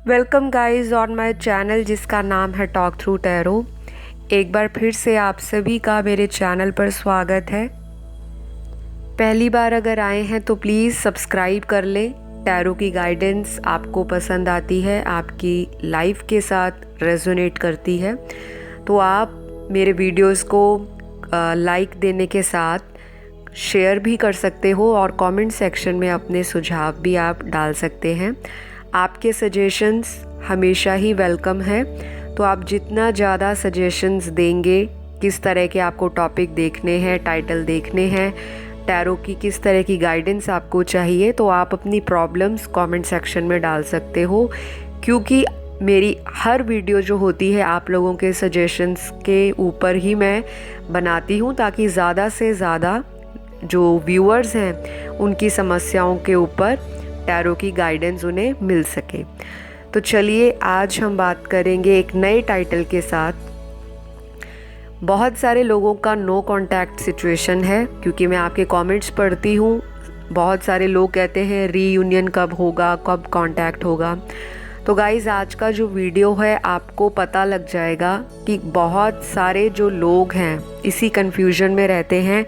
Welcome guys on my channel जिसका नाम है टॉक थ्रू टैरो। एक बार फिर से आप सभी का मेरे चैनल पर स्वागत है। पहली बार अगर आए हैं तो प्लीज़ सब्सक्राइब कर लें। टैरो की गाइडेंस आपको पसंद आती है, आपकी लाइफ के साथ रेजोनेट करती है तो आप मेरे वीडियोस को लाइक देने के साथ शेयर भी कर सकते हो और कमेंट सेक्शन में अपने सुझाव भी आप डाल सकते हैं। आपके सजेशंस हमेशा ही वेलकम है, तो आप जितना ज़्यादा सजेशंस देंगे, किस तरह के आपको टॉपिक देखने हैं, टाइटल देखने हैं, टैरो की किस तरह की गाइडेंस आपको चाहिए, तो आप अपनी प्रॉब्लम्स कमेंट सेक्शन में डाल सकते हो। क्योंकि मेरी हर वीडियो जो होती है आप लोगों के सजेशंस के ऊपर ही मैं बनाती हूँ, ताकि ज़्यादा से ज़्यादा जो व्यूअर्स हैं उनकी समस्याओं के ऊपर टैरो की गाइडेंस उन्हें मिल सके। तो चलिए आज हम बात करेंगे एक नए टाइटल के साथ। बहुत सारे लोगों का नो कांटेक्ट सिचुएशन है, क्योंकि मैं आपके कमेंट्स पढ़ती हूँ। बहुत सारे लोग कहते हैं रीयूनियन कब होगा, कब कांटेक्ट होगा। तो गाइज़ आज का जो वीडियो है आपको पता लग जाएगा कि बहुत सारे जो लोग हैं इसी कन्फ्यूजन में रहते हैं,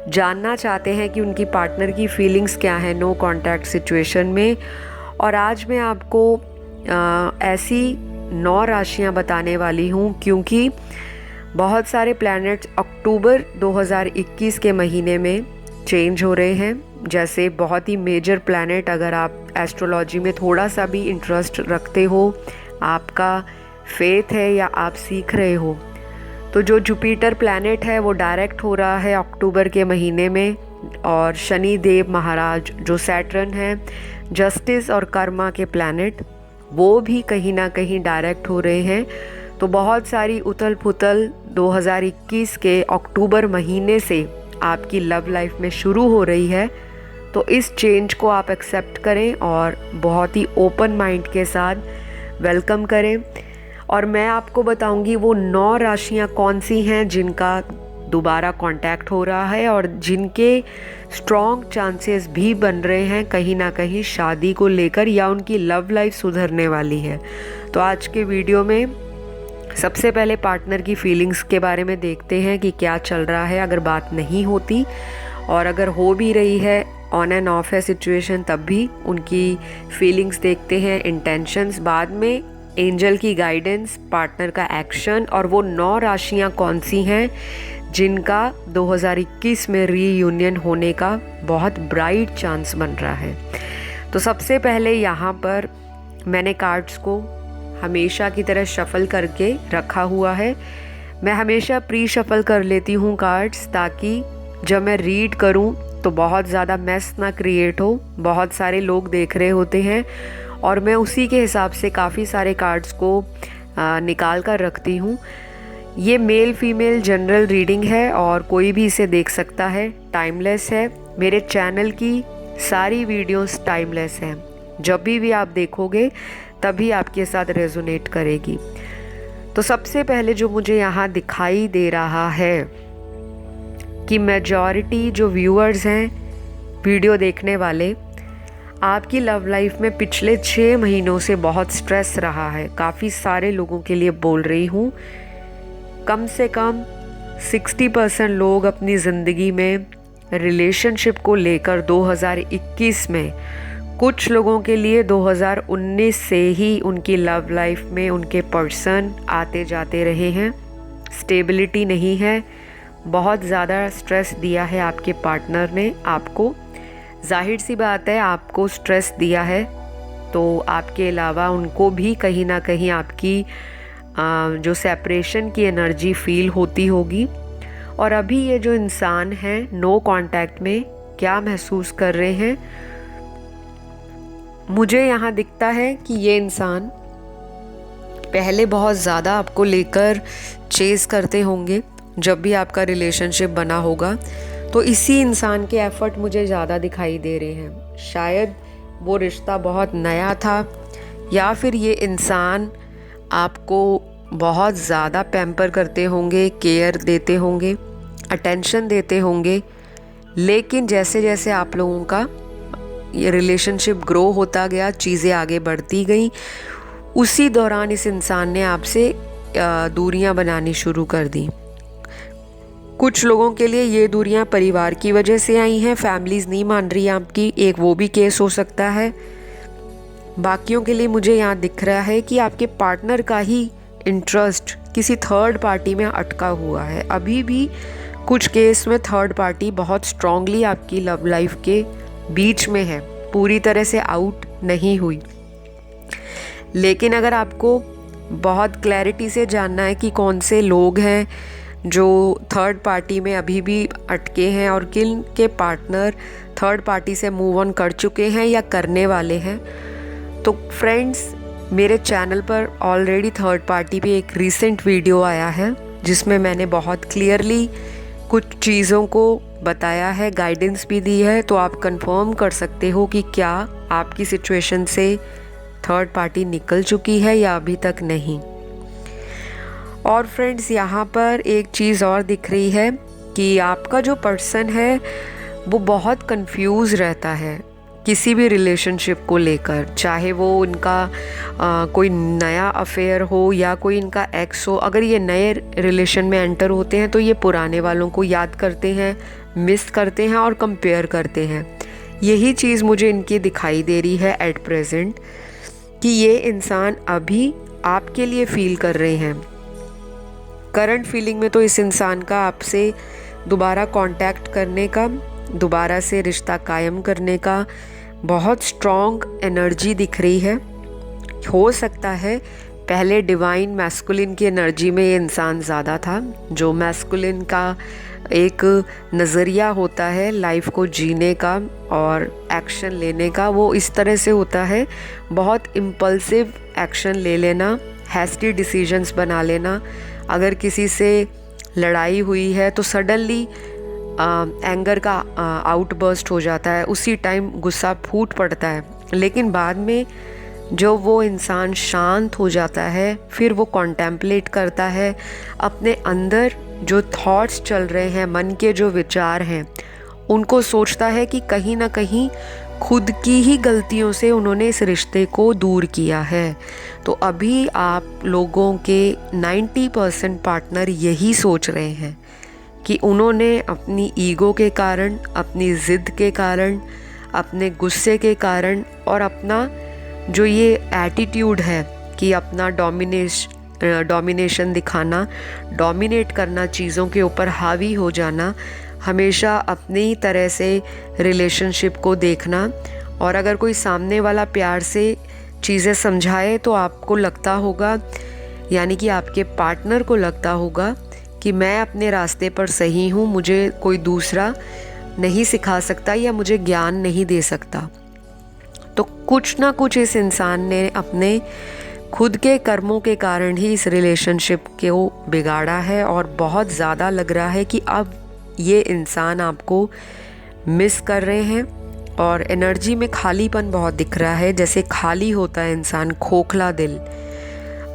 जानना चाहते हैं कि उनकी पार्टनर की फीलिंग्स क्या है नो कांटेक्ट सिचुएशन में। और आज मैं आपको ऐसी 9 राशियां बताने वाली हूं, क्योंकि बहुत सारे प्लैनेट्स अक्टूबर 2021 के महीने में चेंज हो रहे हैं। जैसे बहुत ही मेजर प्लैनेट, अगर आप एस्ट्रोलॉजी में थोड़ा सा भी इंटरेस्ट रखते हो, आपका फेथ है या आप सीख रहे हो, तो जो जुपिटर प्लैनेट है वो डायरेक्ट हो रहा है अक्टूबर के महीने में। और शनि देव महाराज जो सैटर्न है, जस्टिस और कर्मा के प्लैनेट, वो भी कहीं ना कहीं डायरेक्ट हो रहे हैं। तो बहुत सारी उथल पुथल 2021 के अक्टूबर महीने से आपकी लव लाइफ में शुरू हो रही है। तो इस चेंज को आप एक्सेप्ट करें और बहुत ही ओपन माइंड के साथ वेलकम करें। और मैं आपको बताऊंगी वो 9 राशियां कौन सी हैं जिनका दोबारा कांटेक्ट हो रहा है और जिनके स्ट्रॉन्ग चांसेस भी बन रहे हैं कहीं ना कहीं शादी को लेकर, या उनकी लव लाइफ सुधरने वाली है। तो आज के वीडियो में सबसे पहले पार्टनर की फीलिंग्स के बारे में देखते हैं कि क्या चल रहा है अगर बात नहीं होती, और अगर हो भी रही है, ऑन एंड ऑफ है सिचुएशन, तब भी उनकी फीलिंग्स देखते हैं, इंटेंशंस। बाद में एंजल की गाइडेंस, पार्टनर का एक्शन, और वो 9 राशियां कौन सी हैं जिनका 2021 में रीयूनियन होने का बहुत ब्राइट चांस बन रहा है। तो सबसे पहले यहाँ पर मैंने कार्ड्स को हमेशा की तरह शफल करके रखा हुआ है। मैं हमेशा प्री शफल कर लेती हूँ कार्ड्स, ताकि जब मैं रीड करूँ तो बहुत ज़्यादा मेस ना क्रिएट हो। बहुत सारे लोग देख रहे होते हैं और मैं उसी के हिसाब से काफ़ी सारे कार्ड्स को निकाल कर रखती हूँ। ये मेल फीमेल जनरल रीडिंग है और कोई भी इसे देख सकता है, टाइमलेस है। मेरे चैनल की सारी वीडियोस टाइमलेस हैं, जब भी आप देखोगे तभी आपके साथ रेजोनेट करेगी। तो सबसे पहले जो मुझे यहाँ दिखाई दे रहा है कि मेजॉरिटी जो व्यूअर्स हैं वीडियो देखने वाले, आपकी लव लाइफ में पिछले 6 महीनों से बहुत स्ट्रेस रहा है। काफ़ी सारे लोगों के लिए बोल रही हूँ, कम से कम 60% लोग अपनी ज़िंदगी में रिलेशनशिप को लेकर 2021 में, कुछ लोगों के लिए 2019 से ही उनकी लव लाइफ में उनके पर्सन आते जाते रहे हैं। स्टेबिलिटी नहीं है, बहुत ज़्यादा स्ट्रेस दिया है आपके पार्टनर ने आपको। जाहिर सी बात है, आपको स्ट्रेस दिया है तो आपके अलावा उनको भी कहीं ना कहीं आपकी जो सेपरेशन की एनर्जी फील होती होगी। और अभी ये जो इंसान है नो कांटेक्ट में क्या महसूस कर रहे हैं, मुझे यहाँ दिखता है कि ये इंसान पहले बहुत ज़्यादा आपको लेकर चेज़ करते होंगे जब भी आपका रिलेशनशिप बना होगा। तो इसी इंसान के एफर्ट मुझे ज़्यादा दिखाई दे रहे हैं। शायद वो रिश्ता बहुत नया था, या फिर ये इंसान आपको बहुत ज़्यादा पैम्पर करते होंगे, केयर देते होंगे, अटेंशन देते होंगे। लेकिन जैसे जैसे आप लोगों का ये रिलेशनशिप ग्रो होता गया, चीज़ें आगे बढ़ती गई, उसी दौरान इस इंसान ने आपसे दूरियां बनानी शुरू कर दी। कुछ लोगों के लिए ये दूरियां परिवार की वजह से आई हैं, फैमिलीज़ नहीं मान रही आपकी, एक वो भी केस हो सकता है। बाकियों के लिए मुझे यहाँ दिख रहा है कि आपके पार्टनर का ही इंटरेस्ट किसी थर्ड पार्टी में अटका हुआ है। अभी भी कुछ केस में थर्ड पार्टी बहुत स्ट्रांगली आपकी लव लाइफ के बीच में है, पूरी तरह से आउट नहीं हुई। लेकिन अगर आपको बहुत क्लैरिटी से जानना है कि कौन से लोग हैं जो थर्ड पार्टी में अभी भी अटके हैं और किन के पार्टनर थर्ड पार्टी से मूव ऑन कर चुके हैं या करने वाले हैं, तो फ्रेंड्स मेरे चैनल पर ऑलरेडी थर्ड पार्टी पे एक रीसेंट वीडियो आया है जिसमें मैंने बहुत क्लियरली कुछ चीज़ों को बताया है, गाइडेंस भी दी है, तो आप कंफर्म कर सकते हो कि क्या आपकी सिचुएशन से थर्ड पार्टी निकल चुकी है या अभी तक नहीं। और फ्रेंड्स यहाँ पर एक चीज़ और दिख रही है कि आपका जो पर्सन है वो बहुत कंफ्यूज रहता है किसी भी रिलेशनशिप को लेकर, चाहे वो इनका कोई नया अफेयर हो या कोई इनका एक्स हो। अगर ये नए रिलेशन में एंटर होते हैं तो ये पुराने वालों को याद करते हैं, मिस करते हैं और कंपेयर करते हैं। यही चीज़ मुझे इनकी दिखाई दे रही है एट प्रेजेंट कि ये इंसान अभी आपके लिए फील कर रहे हैं। करंट फीलिंग में तो इस इंसान का आपसे दोबारा कांटेक्ट करने का, दोबारा से रिश्ता कायम करने का बहुत स्ट्रॉन्ग एनर्जी दिख रही है। हो सकता है पहले डिवाइन मैस्कुलिन की एनर्जी में ये इंसान ज़्यादा था, जो मैस्कुलिन का एक नज़रिया होता है लाइफ को जीने का और एक्शन लेने का, वो इस तरह से होता है, बहुत इम्पल्सिव एक्शन ले लेना, हैस्टी डिसीजंस बना लेना। अगर किसी से लड़ाई हुई है तो सडनली एंगर का आउटबर्स्ट हो जाता है, उसी टाइम गुस्सा फूट पड़ता है। लेकिन बाद में जो वो इंसान शांत हो जाता है, फिर वो कॉन्टेम्पलेट करता है अपने अंदर जो थॉट्स चल रहे हैं, मन के जो विचार हैं, उनको सोचता है कि कहीं ना कहीं खुद की ही गलतियों से उन्होंने इस रिश्ते को दूर किया है। तो अभी आप लोगों के 90% पार्टनर यही सोच रहे हैं कि उन्होंने अपनी ईगो के कारण, अपनी ज़िद के कारण, अपने गुस्से के कारण और अपना जो ये एटीट्यूड है कि अपना डोमिनेशन दिखाना, डोमिनेट करना, चीज़ों के ऊपर हावी हो जाना, हमेशा अपनी तरह से रिलेशनशिप को देखना। और अगर कोई सामने वाला प्यार से चीज़ें समझाए तो आपको लगता होगा, यानी कि आपके पार्टनर को लगता होगा कि मैं अपने रास्ते पर सही हूँ, मुझे कोई दूसरा नहीं सिखा सकता या मुझे ज्ञान नहीं दे सकता। तो कुछ ना कुछ इस इंसान ने अपने खुद के कर्मों के कारण ही इस रिलेशनशिप को बिगाड़ा है और बहुत ज़्यादा लग रहा है कि अब ये इंसान आपको मिस कर रहे हैं और एनर्जी में खालीपन बहुत दिख रहा है, जैसे खाली होता है इंसान, खोखला दिल।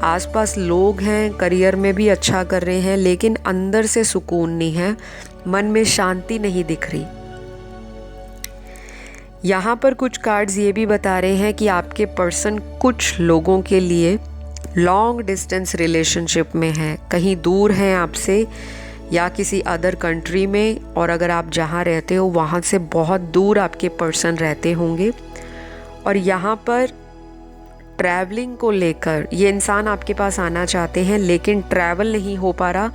आसपास लोग हैं, करियर में भी अच्छा कर रहे हैं, लेकिन अंदर से सुकून नहीं है, मन में शांति नहीं दिख रही। यहाँ पर कुछ कार्ड्स ये भी बता रहे हैं कि आपके पर्सन कुछ लोगों के लिए लॉन्ग डिस्टेंस रिलेशनशिप में है, कहीं दूर हैं आपसे या किसी अदर कंट्री में, और अगर आप जहाँ रहते हो वहाँ से बहुत दूर आपके पर्सन रहते होंगे। और यहाँ पर ट्रैवलिंग को लेकर ये इंसान आपके पास आना चाहते हैं, लेकिन ट्रैवल नहीं हो पा रहा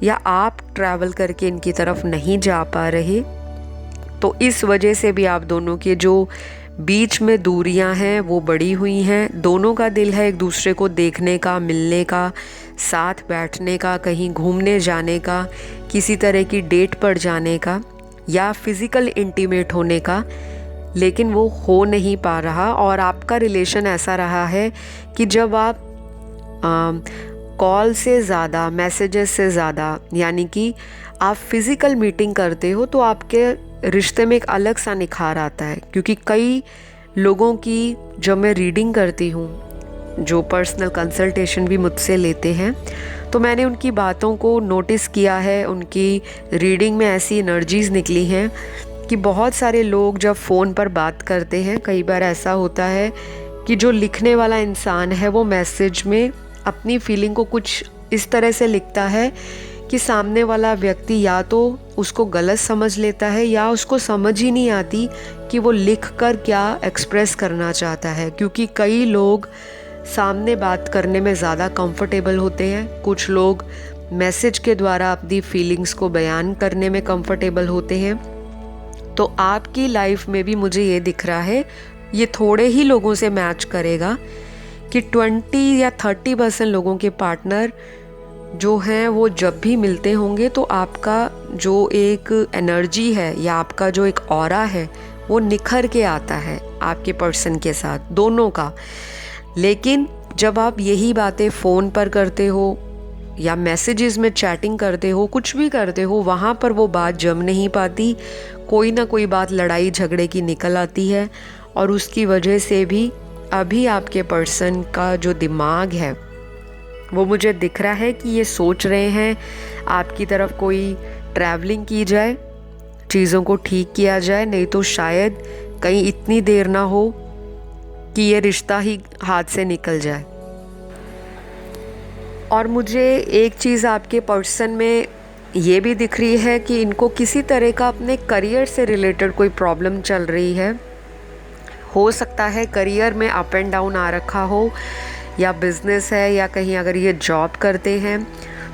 या आप ट्रैवल करके इनकी तरफ नहीं जा पा रहे। तो इस वजह से भी आप दोनों के जो बीच में दूरियां हैं वो बड़ी हुई हैं। दोनों का दिल है एक दूसरे को देखने का, मिलने का, साथ बैठने का, कहीं घूमने जाने का, किसी तरह की डेट पर जाने का या फिज़िकल इंटीमेट होने का, लेकिन वो हो नहीं पा रहा। और आपका रिलेशन ऐसा रहा है कि जब आप कॉल से ज़्यादा, मैसेजेस से ज़्यादा, यानी कि आप फिज़िकल मीटिंग करते हो तो आपके रिश्ते में एक अलग सा निखार आता है। क्योंकि कई लोगों की जब मैं रीडिंग करती हूँ, जो पर्सनल कंसल्टेशन भी मुझसे लेते हैं, तो मैंने उनकी बातों को नोटिस किया है, उनकी रीडिंग में ऐसी एनर्जीज़ निकली हैं कि बहुत सारे लोग जब फ़ोन पर बात करते हैं, कई बार ऐसा होता है कि जो लिखने वाला इंसान है वो मैसेज में अपनी फीलिंग को कुछ इस तरह से लिखता है कि सामने वाला व्यक्ति या तो उसको गलत समझ लेता है या उसको समझ ही नहीं आती कि वो लिख कर क्या एक्सप्रेस करना चाहता है। क्योंकि कई लोग सामने बात करने में ज़्यादा कंफर्टेबल होते हैं, कुछ लोग मैसेज के द्वारा अपनी फीलिंग्स को बयान करने में कंफर्टेबल होते हैं। तो आपकी लाइफ में भी मुझे ये दिख रहा है, ये थोड़े ही लोगों से मैच करेगा कि 20 या 30% लोगों के पार्टनर जो हैं वो जब भी मिलते होंगे तो आपका जो एक एनर्जी है या आपका जो एक ऑरा है वो निखर के आता है आपके पर्सन के साथ, दोनों का। लेकिन जब आप यही बातें फ़ोन पर करते हो या मैसेजेस में चैटिंग करते हो, कुछ भी करते हो, वहाँ पर वो बात जम नहीं पाती, कोई ना कोई बात लड़ाई झगड़े की निकल आती है। और उसकी वजह से भी अभी आपके पर्सन का जो दिमाग है वो मुझे दिख रहा है कि ये सोच रहे हैं आपकी तरफ कोई ट्रैवलिंग की जाए, चीज़ों को ठीक किया जाए, नहीं तो शायद कहीं इतनी देर ना हो कि ये रिश्ता ही हाथ से निकल जाए। और मुझे एक चीज़ आपके पर्सन में ये भी दिख रही है कि इनको किसी तरह का अपने करियर से रिलेटेड कोई प्रॉब्लम चल रही है। हो सकता है करियर में अप एंड डाउन आ रखा हो, या बिज़नेस है, या कहीं अगर ये जॉब करते हैं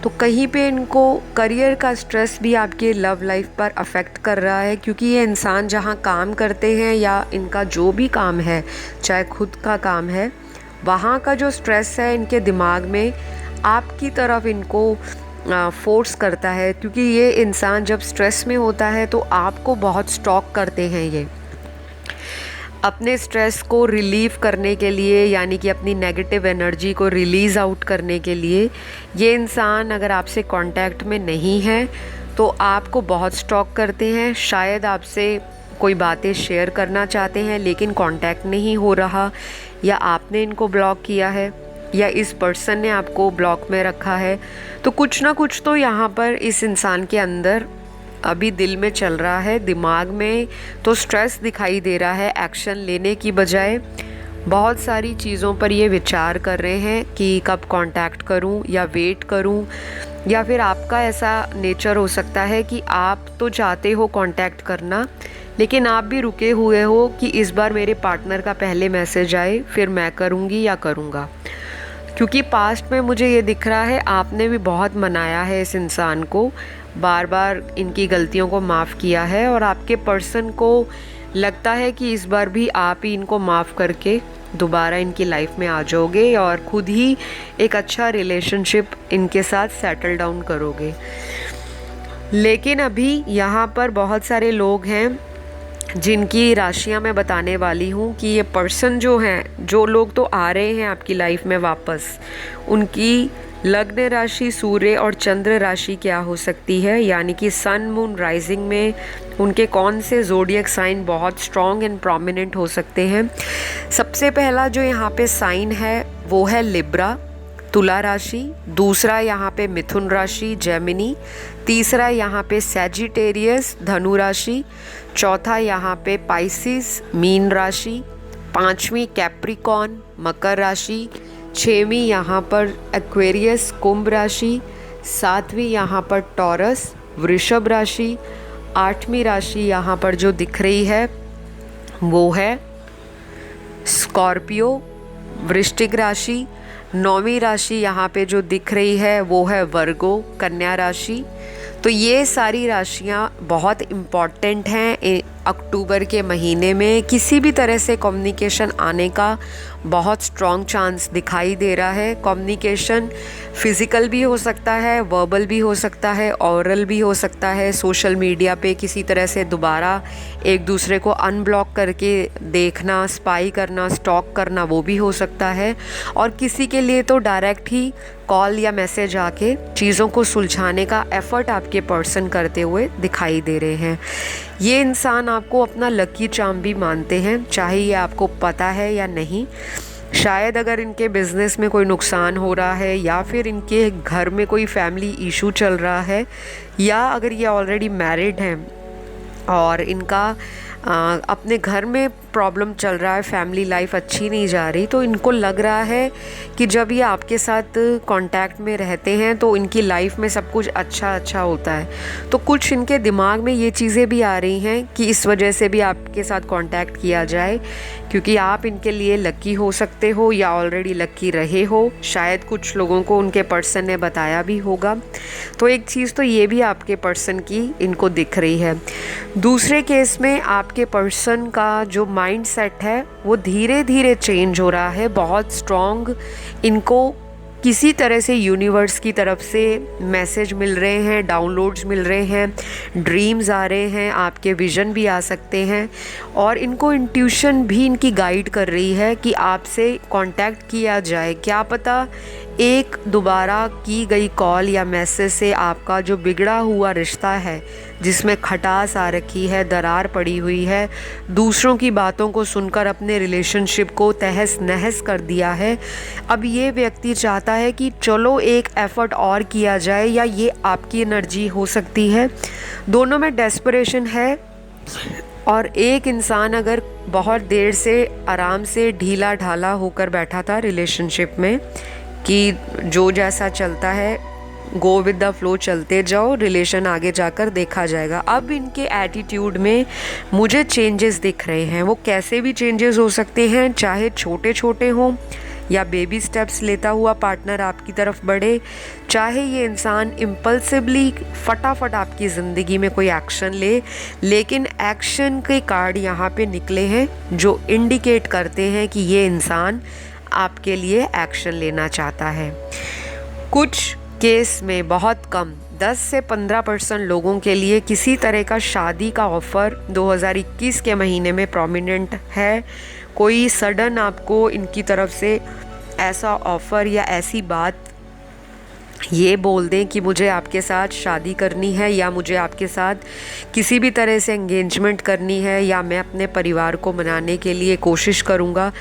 तो कहीं पे इनको करियर का स्ट्रेस भी आपके लव लाइफ पर अफेक्ट कर रहा है। क्योंकि ये इंसान जहाँ काम करते हैं या इनका जो भी काम है, चाहे खुद का काम है, वहाँ का जो स्ट्रेस है इनके दिमाग में आपकी तरफ इनको फोर्स करता है। क्योंकि ये इंसान जब स्ट्रेस में होता है तो आपको बहुत स्टॉक करते हैं। ये अपने स्ट्रेस को रिलीव करने के लिए, यानी कि अपनी नेगेटिव एनर्जी को रिलीज़ आउट करने के लिए, ये इंसान अगर आपसे कांटेक्ट में नहीं है तो आपको बहुत स्टॉक करते हैं। शायद आपसे कोई बातें शेयर करना चाहते हैं लेकिन कांटेक्ट नहीं हो रहा, या आपने इनको ब्लॉक किया है या इस पर्सन ने आपको ब्लॉक में रखा है। तो कुछ ना कुछ तो यहाँ पर इस इंसान के अंदर अभी दिल में चल रहा है, दिमाग में तो स्ट्रेस दिखाई दे रहा है। एक्शन लेने की बजाय बहुत सारी चीज़ों पर ये विचार कर रहे हैं कि कब कांटेक्ट करूं या वेट करूं। या फिर आपका ऐसा नेचर हो सकता है कि आप तो चाहते हो कांटेक्ट करना, लेकिन आप भी रुके हुए हो कि इस बार मेरे पार्टनर का पहले मैसेज आए फिर मैं करूँगी या करूँगा। क्योंकि पास्ट में मुझे ये दिख रहा है आपने भी बहुत मनाया है इस इंसान को, बार बार इनकी गलतियों को माफ़ किया है, और आपके पर्सन को लगता है कि इस बार भी आप ही इनको माफ़ करके दोबारा इनकी लाइफ में आ जाओगे और खुद ही एक अच्छा रिलेशनशिप इनके साथ सेटल डाउन करोगे। लेकिन अभी यहाँ पर बहुत सारे लोग हैं जिनकी राशियाँ मैं बताने वाली हूँ कि ये पर्सन जो हैं, जो लोग तो आ रहे हैं आपकी लाइफ में वापस, उनकी लग्न राशि, सूर्य और चंद्र राशि क्या हो सकती है, यानी कि सन मून राइजिंग में उनके कौन से ज़ोडिएक साइन बहुत स्ट्रॉन्ग एंड प्रोमिनेंट हो सकते हैं। सबसे पहला जो यहाँ पे साइन है वो है लिब्रा, तुला राशि। दूसरा यहाँ पे मिथुन राशि, जेमिनी। तीसरा यहाँ पे सैजिटेरियस, धनु राशि। चौथा यहाँ पे पाइसिस, मीन राशि। पांचवी कैप्रिकॉन, मकर राशि। छठवीं यहाँ पर एक्वेरियस, कुंभ राशि। सातवीं यहाँ पर टॉरस, वृषभ राशि। आठवीं राशि यहाँ पर जो दिख रही है वो है स्कॉर्पियो, वृश्चिक राशि। नौवीं राशि यहाँ पे जो दिख रही है वो है वर्गो, कन्या राशि। तो ये सारी राशियाँ बहुत इम्पॉर्टेंट हैं अक्टूबर के महीने में। किसी भी तरह से कम्युनिकेशन आने का बहुत स्ट्रॉन्ग चांस दिखाई दे रहा है। कम्युनिकेशन फिज़िकल भी हो सकता है, वर्बल भी हो सकता है, ऑरल भी हो सकता है। सोशल मीडिया पे किसी तरह से दोबारा एक दूसरे को अनब्लॉक करके देखना, स्पाई करना, स्टॉक करना, वो भी हो सकता है। और किसी के लिए तो डायरेक्ट ही कॉल या मैसेज आके चीज़ों को सुलझाने का एफ़र्ट आपके पर्सन करते हुए दिखाई दे रहे हैं। ये इंसान आपको अपना लकी चार्म भी मानते हैं, चाहे ये आपको पता है या नहीं। शायद अगर इनके बिज़नेस में कोई नुकसान हो रहा है, या फिर इनके घर में कोई फैमिली इशू चल रहा है, या अगर ये ऑलरेडी मैरिड हैं और इनका अपने घर में प्रॉब्लम चल रहा है, फैमिली लाइफ अच्छी नहीं जा रही, तो इनको लग रहा है कि जब ये आपके साथ कांटेक्ट में रहते हैं तो इनकी लाइफ में सब कुछ अच्छा होता है। तो कुछ इनके दिमाग में ये चीज़ें भी आ रही हैं कि इस वजह से भी आपके साथ कांटेक्ट किया जाए, क्योंकि आप इनके लिए लकी हो सकते हो या ऑलरेडी लकी रहे हो। शायद कुछ लोगों को उनके पर्सन ने बताया भी होगा। तो एक चीज़ तो ये भी आपके पर्सन की इनको दिख रही है। दूसरे केस में आपके पर्सन का जो माइंड सेट है वो धीरे धीरे चेंज हो रहा है, बहुत स्ट्रॉन्ग इनको किसी तरह से यूनिवर्स की तरफ से मैसेज मिल रहे हैं, डाउनलोड्स मिल रहे हैं, ड्रीम्स आ रहे हैं, आपके विज़न भी आ सकते हैं, और इनको इंट्यूशन भी इनकी गाइड कर रही है कि आपसे कांटेक्ट किया जाए। क्या पता एक दोबारा की गई कॉल या मैसेज से आपका जो बिगड़ा हुआ रिश्ता है, जिसमें खटास आ रखी है, दरार पड़ी हुई है, दूसरों की बातों को सुनकर अपने रिलेशनशिप को तहस नहस कर दिया है, अब ये व्यक्ति चाहता है कि चलो एक एफ़र्ट और किया जाए, या ये आपकी एनर्जी हो सकती है। दोनों में डेस्परेशन है, और एक इंसान अगर बहुत देर से आराम से ढीला ढाला होकर बैठा था रिलेशनशिप में कि जो जैसा चलता है गो विद द फ्लो, चलते जाओ, रिलेशन आगे जाकर देखा जाएगा। अब इनके एटीट्यूड में मुझे चेंजेस दिख रहे हैं। वो कैसे भी चेंजेस हो सकते हैं, चाहे छोटे छोटे हों या बेबी स्टेप्स लेता हुआ पार्टनर आपकी तरफ बढ़े, चाहे ये इंसान इम्पल्सिवली फटाफट आपकी ज़िंदगी में कोई एक्शन ले, लेकिन एक्शन के कार्ड यहाँ पे निकले हैं जो इंडिकेट करते हैं कि ये इंसान आपके लिए एक्शन लेना चाहता है। कुछ केस में बहुत कम 10 से 15% लोगों के लिए किसी तरह का शादी का ऑफ़र 2021 के महीने में प्रोमिनेंट है। कोई सडन आपको इनकी तरफ से ऐसा ऑफ़र या ऐसी बात ये बोल दें कि मुझे आपके साथ शादी करनी है, या मुझे आपके साथ किसी भी तरह से एंगेजमेंट करनी है, या मैं अपने परिवार को मनाने के लिए कोशिश करूँगा,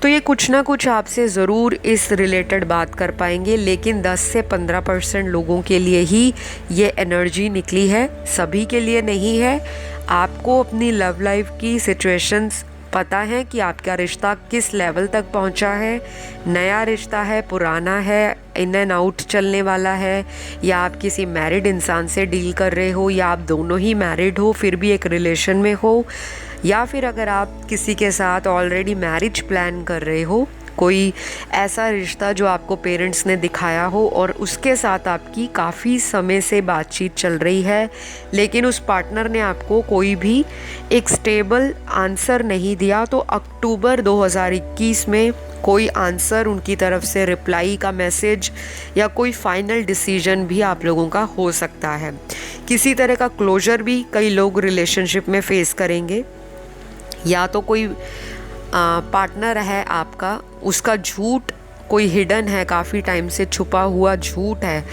तो ये कुछ ना कुछ आपसे ज़रूर इस रिलेटेड बात कर पाएंगे। लेकिन 10 से 15% लोगों के लिए ही ये एनर्जी निकली है, सभी के लिए नहीं है। आपको अपनी लव लाइफ की सिचुएशंस पता है कि आपका रिश्ता किस लेवल तक पहुंचा है, नया रिश्ता है, पुराना है, इन एंड आउट चलने वाला है, या आप किसी मैरिड इंसान से डील कर रहे हो, या आप दोनों ही मैरिड हो फिर भी एक रिलेशन में हो, या फिर अगर आप किसी के साथ ऑलरेडी मैरिज प्लान कर रहे हो, कोई ऐसा रिश्ता जो आपको पेरेंट्स ने दिखाया हो और उसके साथ आपकी काफ़ी समय से बातचीत चल रही है, लेकिन उस पार्टनर ने आपको कोई भी एक स्टेबल आंसर नहीं दिया, तो अक्टूबर 2021 में कोई आंसर उनकी तरफ से, रिप्लाई का मैसेज या कोई फाइनल डिसीजन भी आप लोगों का हो सकता है। किसी तरह का क्लोजर भी कई लोग रिलेशनशिप में फेस करेंगे, या तो कोई पार्टनर है आपका, उसका झूठ कोई हिडन है, काफ़ी टाइम से छुपा हुआ झूठ है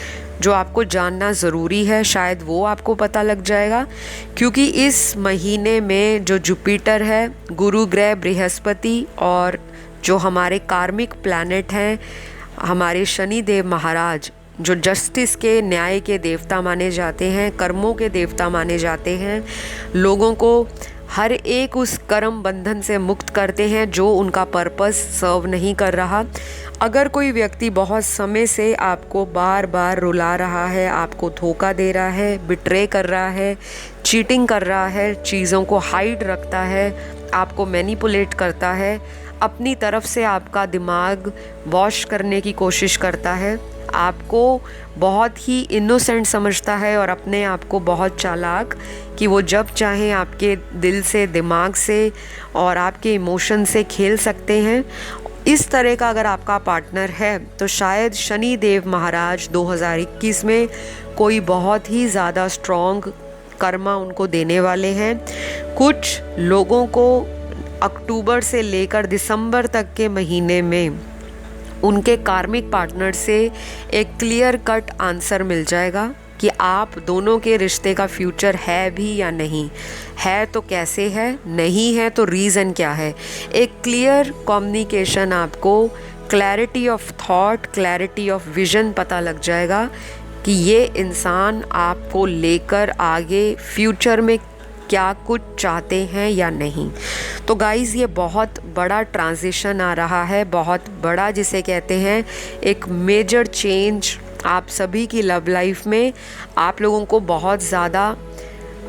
जो आपको जानना ज़रूरी है, शायद वो आपको पता लग जाएगा। क्योंकि इस महीने में जो जुपिटर है, गुरु ग्रह, बृहस्पति, और जो हमारे कार्मिक प्लैनेट हैं, हमारे शनि देव महाराज, जो जस्टिस के, न्याय के देवता माने जाते हैं, कर्मों के देवता माने जाते हैं, लोगों को हर एक उस कर्म बंधन से मुक्त करते हैं जो उनका पर्पस सर्व नहीं कर रहा। अगर कोई व्यक्ति बहुत समय से आपको बार बार रुला रहा है, आपको धोखा दे रहा है, बिट्रे कर रहा है, चीटिंग कर रहा है, चीज़ों को हाइड रखता है, आपको मैनिपुलेट करता है, अपनी तरफ से आपका दिमाग वॉश करने की कोशिश करता है, आपको बहुत ही इनोसेंट समझता है और अपने आप को बहुत चालाक, कि वो जब चाहें आपके दिल से, दिमाग से और आपके इमोशन से खेल सकते हैं, इस तरह का अगर आपका पार्टनर है तो शायद शनि देव महाराज 2021 में कोई बहुत ही ज़्यादा स्ट्रॉन्ग कर्मा उनको देने वाले हैं। कुछ लोगों को अक्टूबर से लेकर दिसंबर तक के महीने में उनके कार्मिक पार्टनर से एक क्लियर कट आंसर मिल जाएगा कि आप दोनों के रिश्ते का फ्यूचर है भी या नहीं है, तो कैसे है, नहीं है तो रीज़न क्या है। एक क्लियर कम्युनिकेशन, आपको clarity of thought, clarity of vision पता लग जाएगा कि ये इंसान आपको लेकर आगे फ्यूचर में क्या कुछ चाहते हैं या नहीं। तो गाइज़ ये बहुत बड़ा ट्रांजिशन आ रहा है, बहुत बड़ा जिसे कहते हैं एक मेजर चेंज आप सभी की लव लाइफ में। आप लोगों को बहुत ज़्यादा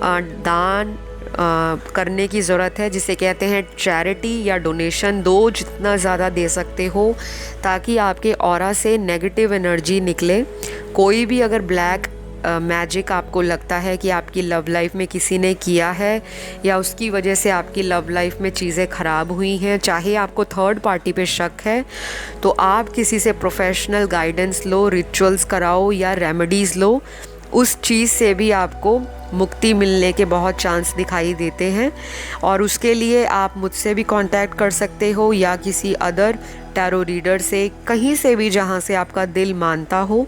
दान करने की ज़रूरत है, जिसे कहते हैं चैरिटी या डोनेशन दो, जितना ज़्यादा दे सकते हो ताकि आपके ऑरा से नेगेटिव एनर्जी निकले। कोई भी अगर ब्लैक मैजिक आपको लगता है कि आपकी लव लाइफ में किसी ने किया है या उसकी वजह से आपकी लव लाइफ में चीज़ें ख़राब हुई हैं, चाहे आपको थर्ड पार्टी पे शक है, तो आप किसी से प्रोफेशनल गाइडेंस लो, रिचुअल्स कराओ या रेमेडीज़ लो। उस चीज़ से भी आपको मुक्ति मिलने के बहुत चांस दिखाई देते हैं। और उसके लिए आप मुझसे भी कांटेक्ट कर सकते हो या किसी अदर टैरो रीडर से, कहीं से भी जहां से आपका दिल मानता हो,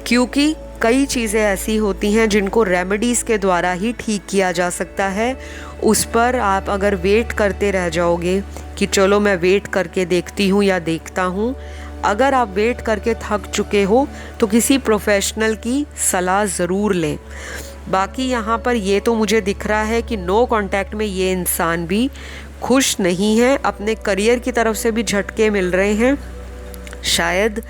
क्योंकि कई चीज़ें ऐसी होती हैं जिनको रेमेडीज़ के द्वारा ही ठीक किया जा सकता है। उस पर आप अगर वेट करते रह जाओगे कि चलो मैं वेट करके देखती हूँ या देखता हूँ, अगर आप वेट करके थक चुके हो तो किसी प्रोफेशनल की सलाह ज़रूर लें। बाकी यहाँ पर ये तो मुझे दिख रहा है कि नो कांटेक्ट में ये इंसान भी खुश नहीं है, अपने करियर की तरफ से भी झटके मिल रहे हैं। शायद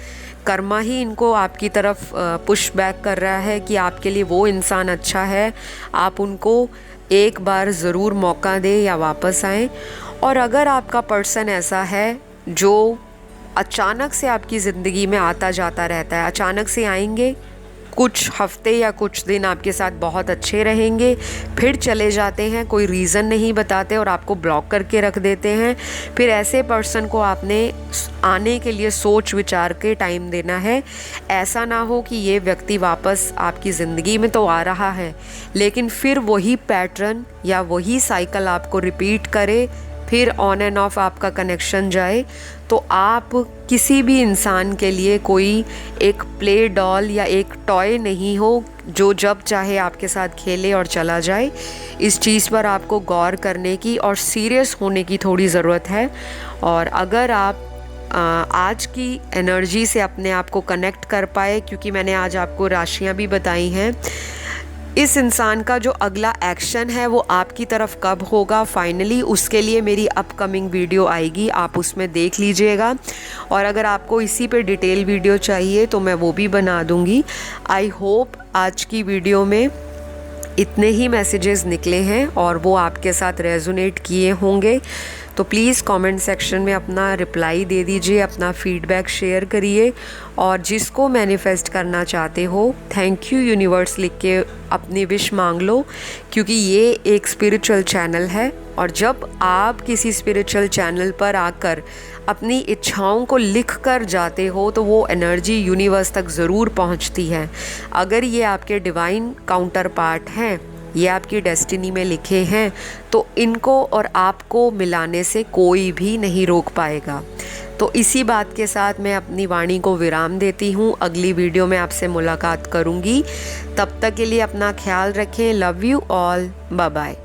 कर्मा ही इनको आपकी तरफ पुश बैक कर रहा है कि आपके लिए वो इंसान अच्छा है, आप उनको एक बार ज़रूर मौका दें या वापस आएँ। और अगर आपका पर्सन ऐसा है जो अचानक से आपकी ज़िंदगी में आता जाता रहता है, अचानक से आएंगे, कुछ हफ्ते या कुछ दिन आपके साथ बहुत अच्छे रहेंगे, फिर चले जाते हैं, कोई रीज़न नहीं बताते और आपको ब्लॉक करके रख देते हैं, फिर ऐसे पर्सन को आपने आने के लिए सोच विचार के टाइम देना है। ऐसा ना हो कि ये व्यक्ति वापस आपकी ज़िंदगी में तो आ रहा है लेकिन फिर वही पैटर्न या वही साइकिल आपको रिपीट करे, फिर ऑन एंड ऑफ आपका कनेक्शन जाए। तो आप किसी भी इंसान के लिए कोई एक प्ले डॉल या एक टॉय नहीं हो जो जब चाहे आपके साथ खेले और चला जाए। इस चीज़ पर आपको गौर करने की और सीरियस होने की थोड़ी ज़रूरत है। और अगर आप आज की एनर्जी से अपने आप को कनेक्ट कर पाए, क्योंकि मैंने आज आपको राशियाँ भी बताई हैं, इस इंसान का जो अगला एक्शन है वो आपकी तरफ कब होगा फाइनली, उसके लिए मेरी अपकमिंग वीडियो आएगी, आप उसमें देख लीजिएगा। और अगर आपको इसी पे डिटेल वीडियो चाहिए तो मैं वो भी बना दूंगी। आई होप आज की वीडियो में इतने ही मैसेजेस निकले हैं और वो आपके साथ रेजोनेट किए होंगे। तो प्लीज़ कमेंट सेक्शन में अपना रिप्लाई दे दीजिए, अपना फीडबैक शेयर करिए। और जिसको मैनिफेस्ट करना चाहते हो, थैंक यू यूनिवर्स लिख के अपनी विश मांग लो, क्योंकि ये एक स्पिरिचुअल चैनल है। और जब आप किसी स्पिरिचुअल चैनल पर आकर अपनी इच्छाओं को लिख कर जाते हो तो वो एनर्जी यूनिवर्स तक ज़रूर पहुंचती है। अगर ये आपके डिवाइन काउंटर पार्ट हैं, ये आपकी डेस्टिनी में लिखे हैं, तो इनको और आपको मिलाने से कोई भी नहीं रोक पाएगा। तो इसी बात के साथ मैं अपनी वाणी को विराम देती हूँ। अगली वीडियो में आपसे मुलाकात करूँगी। तब तक के लिए अपना ख्याल रखें। Love you all, bye bye.